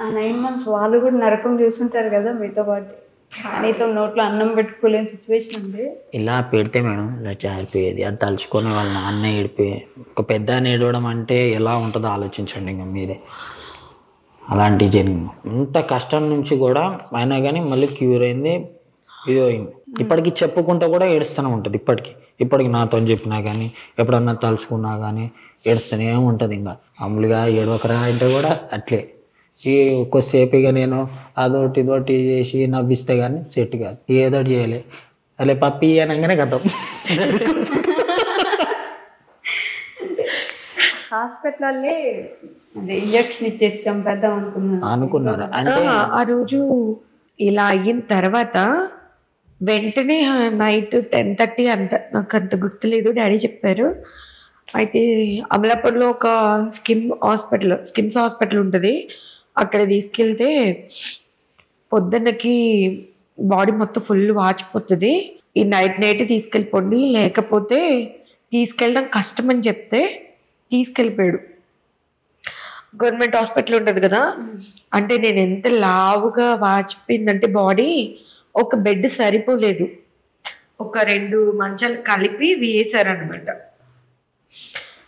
ఆ 9 months వాళ్ళు కూడా నరకం చూస్తుంటారు కదా మీతో పాటు. కనీసం నోట్లో అన్నం పెట్టుకోలేని సిచ్యువేషన్ ఉంది. ఇలా పెడితే మేడం ఇలా జారిపోయేది, అది తలుచుకొని వాళ్ళ నాన్న ఏడిపోయి ఒక పెద్ద ఏడవడం అంటే ఎలా ఉంటుందో ఆలోచించండి ఇంకా మీరే. అలాంటివి జరిగింది. ఇంత కష్టం నుంచి కూడా అయినా కానీ మళ్ళీ క్యూర్ అయింది, ఇది అయింది. ఇప్పటికి చెప్పుకుంటూ కూడా ఏడుస్తూనే ఉంటుంది. ఇప్పటికి నాతో చెప్పినా కానీ ఎప్పుడన్నా తలుచుకున్నా కానీ ఏడుస్తూనే ఉంటుంది. ఇంకా మామూలుగా ఏడవకరా అంటే కూడా అట్లే ఈ కొద్దిసేపు ఇక నేను అదొకటి ఇదొకటి చేసి నవ్విస్తే కానీ సెట్ కాదు, ఏదోటి చేయలే అలే పప్పి అనగానే కథం. హాస్పిటల్లో ఇంజక్షన్ ఇచ్చేసి చంపేద్దాం అనుకున్నారు. అంటే ఆ రోజు ఇలా అయిన తర్వాత వెంటనే నైట్ 10:30 అంట, నాకు అంత గుర్తులేదు, డాడీ చెప్పారు. అయితే అమలాపూర్లో ఒక స్కిమ్స్ హాస్పిటల్ ఉంటుంది, అక్కడ తీసుకెళ్తే పొద్దున్నకి బాడీ మొత్తం ఫుల్ వాచిపోతుంది, ఈ నైట్ తీసుకెళ్ళిపోండి లేకపోతే తీసుకెళ్ళడం కష్టం అని చెప్తే తీసుకెళ్ళిపోయాడు. గవర్నమెంట్ హాస్పిటల్ ఉంటుంది కదా, అంటే నేను ఎంత లావుగా వాచిపోయిందంటే బాడీ, ఒక బెడ్ సరిపోలేదు, ఒక 2 మంచాలు కలిపి వేసారనమాట.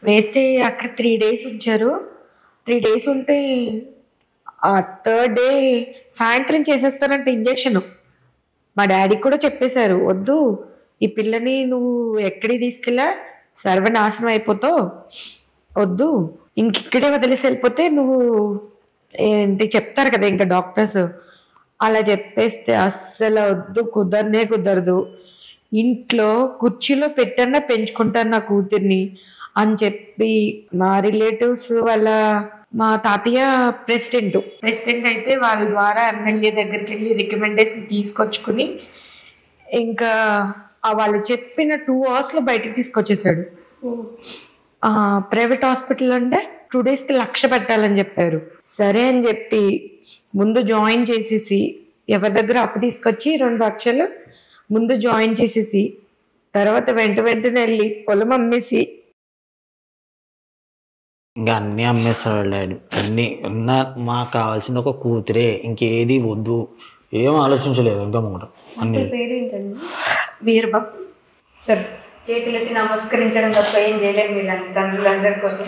వేస్తే అక్కడ 3 days ఉంచారు. 3 days ఉంటే ఆ 3rd day సాయంత్రం చేసేస్తారంట ఇంజక్షన్. మా డాడీకి కూడా చెప్పేశారు, వద్దు ఈ పిల్లని నువ్వు ఎక్కడికి తీసుకెళ్ళా సర్వనాశనం అయిపోతావు, వద్దు ఇంకిక్కడే వదిలేసి వెళ్ళిపోతే నువ్వు ఏంటి చెప్తారు కదా ఇంకా డాక్టర్స్, అలా చెప్పేస్తే అస్సలు వద్దు, కుదరదు, ఇంట్లో కుర్చీలో పెట్టన్నా పెంచుకుంటాను నా కూతుర్ని అని చెప్పి మా రిలేటివ్స్ వాళ్ళ మా తాతయ్య ప్రెసిడెంట్ అయితే వాళ్ళ ద్వారా ఎమ్మెల్యే దగ్గరికి వెళ్ళి రికమెండేషన్ తీసుకొచ్చుకుని ఇంకా వాళ్ళు చెప్పిన 2 hours బయటకు తీసుకొచ్చేసాడు. ప్రైవేట్ హాస్పిటల్ అంటే 2 days 1,00,000 పెట్టాలని చెప్పారు. సరే అని చెప్పి ముందు జాయిన్ చేసేసి ఎవరి దగ్గర అప్పు తీసుకొచ్చి 2 లక్షలు ముందు జాయిన్ చేసేసి తర్వాత వెంటనే వెళ్ళి పొలం అమ్మేసి ఇంకా అన్నీ అమ్మేస్తాడు డాడీ. అన్నీ మాకు కావాల్సింది ఒక కూతురే, ఇంకేది వద్దు, ఏం ఆలోచించలేదు. ఇంకా ముందు అన్ని పేరేంటండి? వీరబాబు. సార్ చేతులెత్తి నమస్కరించడం తప్ప ఏం చేయలేదు మీరు తండ్రులందరి కోసం.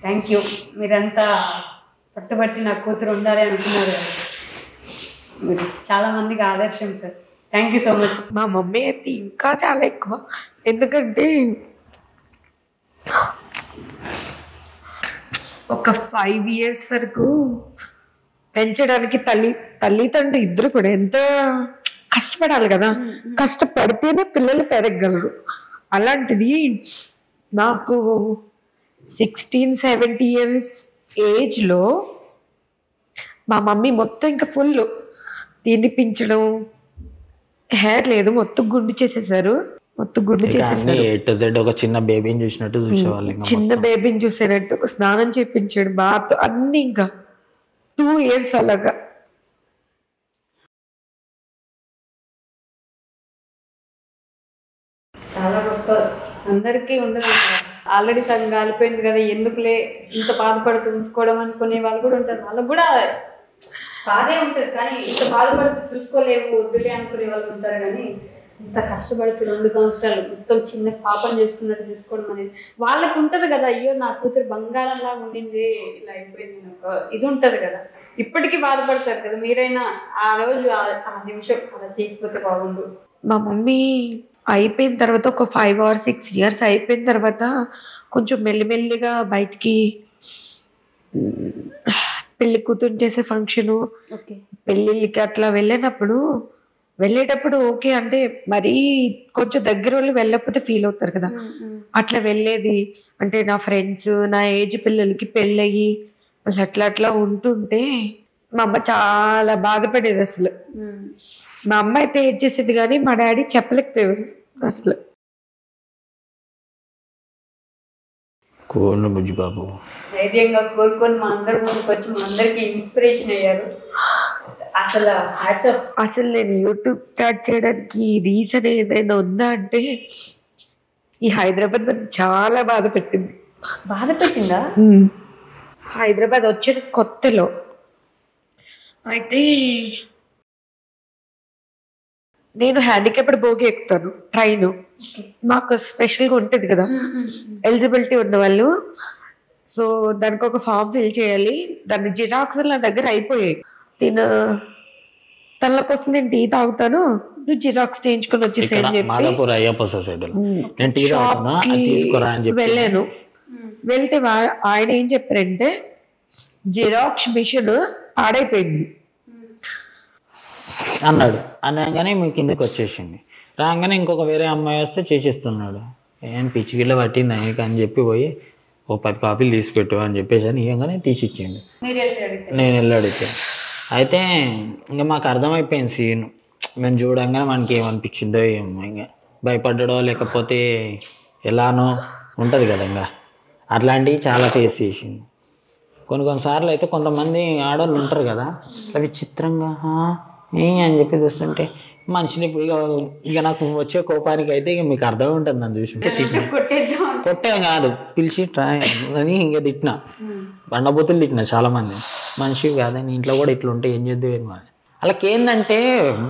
Thank you. మీరంతా పట్టుబట్టి నా కూతురు ఉండాలి అనుకున్నారు, మీరు చాలామందికి ఆదర్శం sir. Thank you so much. మా మమ్మీ అయితే ఇంకా చాలా ఎక్కువ, ఎందుకంటే ఒక 5 years వరకు పెంచడానికి తల్లిదండ్రులు ఇద్దరు కూడా ఎంత కష్టపడాలి కదా, కష్టపడితేనే పిల్లలు పెరగగలరు. అలాంటిది నాకు 16-17 years ఏజ్లో మా మమ్మీ మొత్తం ఇంకా ఫుల్ తినిపించడం, హెయిర్ లేదు మొత్తం గుండు చేసేసారు. ఒక చిన్న బేబీని చూసినట్టు చూసేవాళ్ళు, చిన్న బేబీని చూసేటట్టు స్నానం చేయించాడు, బాత్ అన్ని. ఇంకా 2 years అలాగా. చాలా గొప్ప. అందరికీ ఉండదు, ఆల్రెడీ సగం కాలిపోయింది కదా ఎందుకులే ఇంత బాధపడుతూ ఉంచుకోవడం అనుకునే వాళ్ళు కూడా ఉంటారు. వాళ్ళకు కూడా బాధే ఉంటుంది, కానీ ఇంత బాధపడుతూ చూసుకోలేము వద్దులే అనుకునే వాళ్ళు ఉంటారు. కానీ ఇంత కష్టపడుతూ 2 సంవత్సరాలు మొత్తం చిన్న పాపం చేసుకున్నట్టు చూసుకోవడం అనేది వాళ్ళకు ఉంటుంది కదా. అయ్యో నా కూతురు బంగారంలా ఉండింది, ఇలా అయిపోయింది, ఒక ఇది ఉంటుంది కదా. ఇప్పటికీ బాధపడతారు కదా. మీరైనా ఆ రోజు ఆ నిమిషం అలా చేయకపోతే బాగుండు. మా మమ్మీ అయిపోయిన తర్వాత ఒక 5 or 6 years అయిపోయిన తర్వాత కొంచెం మెల్లిమెల్లిగా బయటికి పెళ్లి కూతురు చేసే ఫంక్షను, పెళ్ళిళ్ళకి అట్లా వెళ్ళేటప్పుడు ఓకే అంటే మరీ కొంచెం దగ్గర వాళ్ళు వెళ్ళకపోతే ఫీల్ అవుతారు కదా, అట్లా వెళ్ళేది. అంటే నా ఫ్రెండ్స్ నా ఏజ్ పిల్లలకి పెళ్ళయి అట్లా ఉంటుంటే మా అమ్మ చాలా బాధపడేది. అసలు మా అమ్మ అయితే ఏం చేసేది కానీ మా డాడీ చెప్పలేకపోయేవారు అసలు. బాబు ధైర్యంగా కోరుకొని మా అందరి ముందుకు వచ్చి మా అందరికి ఇన్స్పిరేషన్ అయ్యారు. అసలు నేను యూట్యూబ్ స్టార్ట్ చేయడానికి రీజన్ ఏదైనా ఉందా అంటే ఈ హైదరాబాద్ నన్ను చాలా బాధ పెట్టిందా? హైదరాబాద్ వచ్చిన కొత్తలో అయితే నేను హ్యాండిక్యాప్డ్ బోగి ఎక్కుతాను ట్రైన్. మాకు స్పెషల్గా ఉంటుంది కదా ఎలిజిబిలిటీ ఉన్న వాళ్ళు. సో దానికి ఒక ఫామ్ ఫిల్ చేయాలి. దాని జిరాక్స్ నా దగ్గర అయిపోయాయి. తన కోసం నేను టీ తాగుతాను, నువ్వు జిరాక్స్ చేయించుకొని వచ్చేసి అని చెప్పి షాప్కి వెళ్ళాను. వెళ్తే ఆయన ఏం చెప్పారంటే జిరాక్స్ మిషన్ పాడైపోయింది అన్నాడు. అనగానే మీ కిందకి వచ్చేసింది. రాగానే ఇంకొక వేరే అమ్మాయి వస్తే చేసిస్తున్నాడు. ఏం పిచ్చిగిల్ల పట్టింది ఆయనకి అని చెప్పి పోయి ఓ 10 కాపీలు తీసి పెట్టు అని చెప్పేసి అని ఇవ్వగానే తీసిచ్చిండు. నేను వెళ్ళి అడిగితే అయితే ఇంకా మాకు అర్థమైపోయింది సీన్. మేము చూడంగానే మనకి ఏమనిపించిందో ఏమో, ఇంకా భయపడ్డాడో లేకపోతే ఎలానో ఉంటుంది కదా, ఇంకా అట్లాంటివి చాలా ఫేస్ చేసింది. కొన్నిసార్లు అయితే కొంతమంది ఆడవాళ్ళు ఉంటారు కదా, అవి చిత్రంగా అని చెప్పి చూస్తుంటే మనిషిని ఇక నాకు వచ్చే కోపానికి అయితే ఇక మీకు అర్థం ఉంటుంది. నన్ను చూసి కొట్టే కాదు, పిలిచి ట్రై అని ఇక తిట్టిన, బండబూతులు తిట్టిన చాలామంది. మనిషి కాదని ఇంట్లో కూడా ఇట్లా ఉంటే ఏం చేద్దాం మరి. అలాగే ఏంటంటే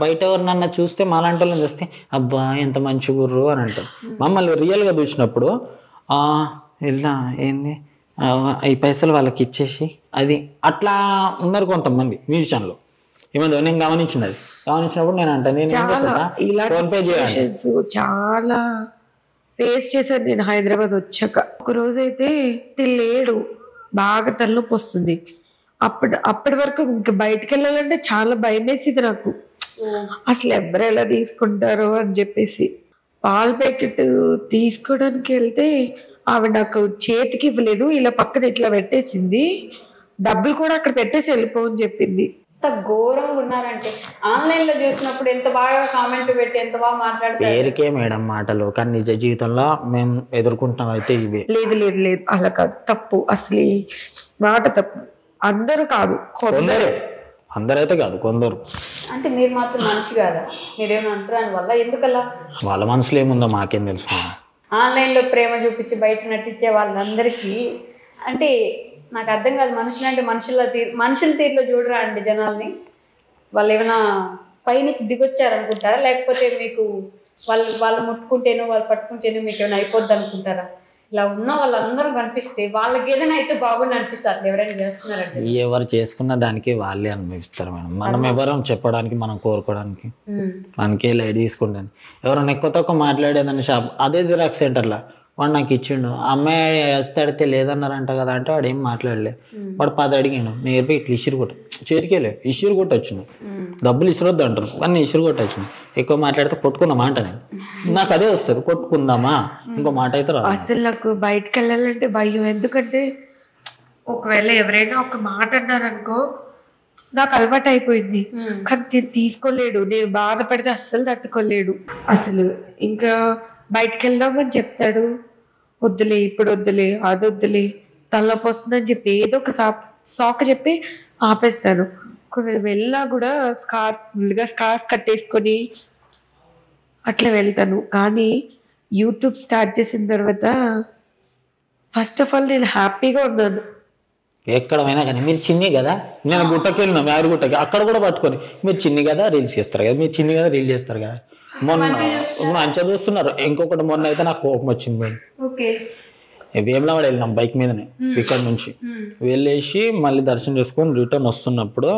బయట ఎవరినన్నా చూస్తే మాలాంటి వాళ్ళని చూస్తే అబ్బా ఎంత మంచి గుర్రు అని అంటారు. మమ్మల్ని రియల్గా చూసినప్పుడు ఇలా ఏంది ఈ పైసలు వాళ్ళకి ఇచ్చేసి అది అట్లా ఉన్నారు కొంతమంది మ్యూజిషియన్లు. ఏమంది నేను గమనించినప్పుడు నేను అంటే నేను ఫోన్ పే చేయాలి. చాలా ఫేస్ చేశాను నేను హైదరాబాద్ వచ్చాక. ఒక రోజు అయితే లేడు, బాగా తలనొప్పి వస్తుంది. అప్పటి వరకు ఇంకా బయటకు వెళ్ళాలంటే చాలా భయం వేసింది నాకు. అసలు ఎవరు ఎలా తీసుకుంటారో అని చెప్పేసి పాల ప్యాకెట్ తీసుకోవడానికి వెళ్తే ఆవిడ నాకు చేతికి ఇవ్వలేదు, ఇలా పక్కన ఇట్లా పెట్టేసింది. డబ్బులు కూడా అక్కడ పెట్టేసి వెళ్ళిపోవని చెప్పింది. ఎంత ఘోరంగా ఉన్నారంటే ఆన్లైన్ లో చూసినప్పుడు ఎంత బాగా కామెంట్ పెట్టి ఎంత బాగా మాట్లాడుతారు. పేరుకే మేడం మాటలు, కానీ నిజ జీవితంలో మేము ఎదుర్కొంటాం అయితే ఇవే. లేదు లేదు లేదు అలా కాదు, తప్పు. అసలు మాట తప్పు. అందరూ కాదు, కొందరు. అందరైతే కాదు, కొందరు. అంటే మీరు మాత్రం మనిషి కాదా? మీరేమో అంటారు అని వల్ల ఎందుకలా? వాళ్ళ మనసులో ఏముందో మాకేం తెలుసు. ఆన్లైన్ లో ప్రేమ చూపించి బయట నటించే వాళ్ళందరికీ అంటే నాకు అర్థం కాదు. మనుషులు అంటే మనుషుల తీరులో చూడరా అండి జనాల్ని? వాళ్ళు ఏమైనా పైనుంచి దిగొచ్చారనుకుంటారా, లేకపోతే మీకు వాళ్ళు ముట్టుకుంటేనో వాళ్ళు పట్టుకుంటేనో మీకు ఏమైనా అయిపోద్ది అనుకుంటారా? ఇలా ఉన్న వాళ్ళందరూ కనిపిస్తే వాళ్ళకి ఏదైనా అయితే బాగుండి అనిపిస్తారు. ఎవరైనా చేస్తున్నారంటే ఎవరు చేసుకున్న దానికి వాళ్ళే అనుభవిస్తారు మేడం. మనం ఎవరం చెప్పడానికి, మనం కోరుకోవడానికి మనకే లైట్ తీసుకుంటాను. ఎవరైనా ఎక్కువ తక్కువ మాట్లాడేదని షాప్ అదే జిరాక్స్ సెంటర్లో వాడు నాకు ఇచ్చిండు, అమ్మాయి వస్తే అడిగితే లేదన్నారంట కదా అంటే వాడు ఏం మాట్లాడలే. వాడు 10 అడిగిండు, నేర్పి ఇట్లా ఇసురు కొట్ట చేతికేలే ఇసురు కొట్టొచ్చును, డబ్బులు ఇసురొద్దు అంటారు కానీ ఇసురు కొట్టొచ్చును. ఎక్కువ మాట్లాడితే కొట్టుకుందామా అంట. నేను నాకు అదే వస్తుంది, కొట్టుకుందామా, ఇంకో మాట అయితే రాదు. అసలు నాకు బయటకు వెళ్ళాలంటే భయం. ఎందుకంటే ఒకవేళ ఎవరైనా ఒక మాట అన్నారనుకో నాకు అలవాటు అయిపోయింది, కానీ నేను తీసుకోలేడు. నేను బాధపడితే అస్సలు తట్టుకోలేడు. అసలు ఇంకా బయటకు వెళ్దామని చెప్తాడు, వద్దులే ఇప్పుడు వద్దులే అది వద్దులే తలనొప్పి వస్తుందని చెప్పి ఏదో ఒక సాక చెప్పి ఆపేస్తాను. ఒకవేళ వెళ్ళినా కూడా ఫుల్గా స్కార్ఫ్ కట్టేసుకొని అట్లా వెళ్తాను. కానీ యూట్యూబ్ స్టార్ట్ చేసిన తర్వాత ఫస్ట్ ఆఫ్ ఆల్ నేను హ్యాపీగా ఉన్నాను. ఎక్కడ పోయినా కానీ మీరు చిన్ని కదా, నేను గుట్టకి వెళ్ళినా మేరు గుట్టకి, అక్కడ కూడా పట్టుకొని మీరు చిన్ని కదా రీల్స్ చేస్తారు కదా, మీరు చిన్ని కదా రీల్ చేస్తారు కదా. మొన్న మంచిగా చూస్తున్నారు. ఇంకొకటి మొన్న అయితే నాకు కోపం వచ్చింది మేడం. వేములవాడ వెళ్ళినాం బైక్ మీదనే, ఇక్కడ నుంచి వెళ్ళేసి మళ్ళీ దర్శనం చేసుకొని రిటర్న్ వస్తున్నప్పుడు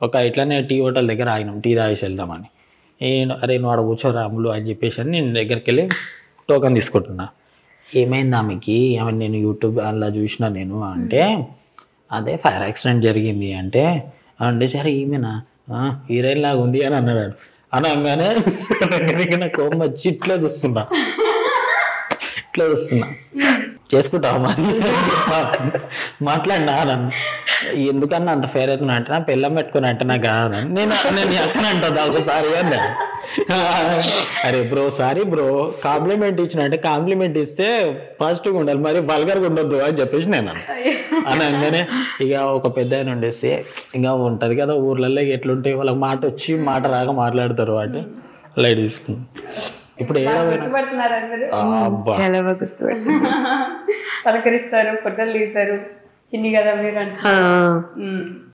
ఒక ఇట్లానే టీ హోటల్ దగ్గర ఆగినాం, టీ తాగేసి వెళ్దామని. అరే నువ్వు ఆడ కూర్చో రాములు అని చెప్పేసి అని నేను దగ్గరికి వెళ్ళి టోకన్ తీసుకుంటున్నా. ఏమైంది ఆమెకి, ఏమని నేను యూట్యూబ్ అలా చూసినా నేను అంటే అదే ఫైర్ యాక్సిడెంట్ జరిగింది అంటే సరే ఈమెనా హీరోయిన్ లాగా ఉంది అని అన్నాడు. అనగానే నాకు కోపం వచ్చి ఇట్లా చూస్తున్నా చేసుకుంటావా మాట్లాడినా నన్ను ఎందుకన్నా అంత ఫేర్ అవుతున్నా అంటే నా పిల్లం పెట్టుకుని అంటే నాకు కాదని నేను ఎక్కడ అంటుందా ఒకసారి అని. అరే బ్రో సారీ బ్రో, కాంప్లిమెంట్ ఇచ్చినట్టే కాంప్లిమెంట్ ఇస్తే పాజిటివ్గా ఉండాలి, మరి వల్గర్గా ఉండొద్దు అని చెప్పేసి నేను అనగానే ఇక ఒక పెద్ద ఆయన ఉండేసి ఇంకా ఉంటుంది కదా ఊర్లలో ఎట్లుంటే వాళ్ళకి మాట వచ్చి మాట రాక మాట్లాడతారు అంటే లైట్ తీసుకున్నాం. ఇప్పుడు పలకరిస్తారు, ఫోటోలు తీస్తారు, చిన్ని కదా మీరు అంటే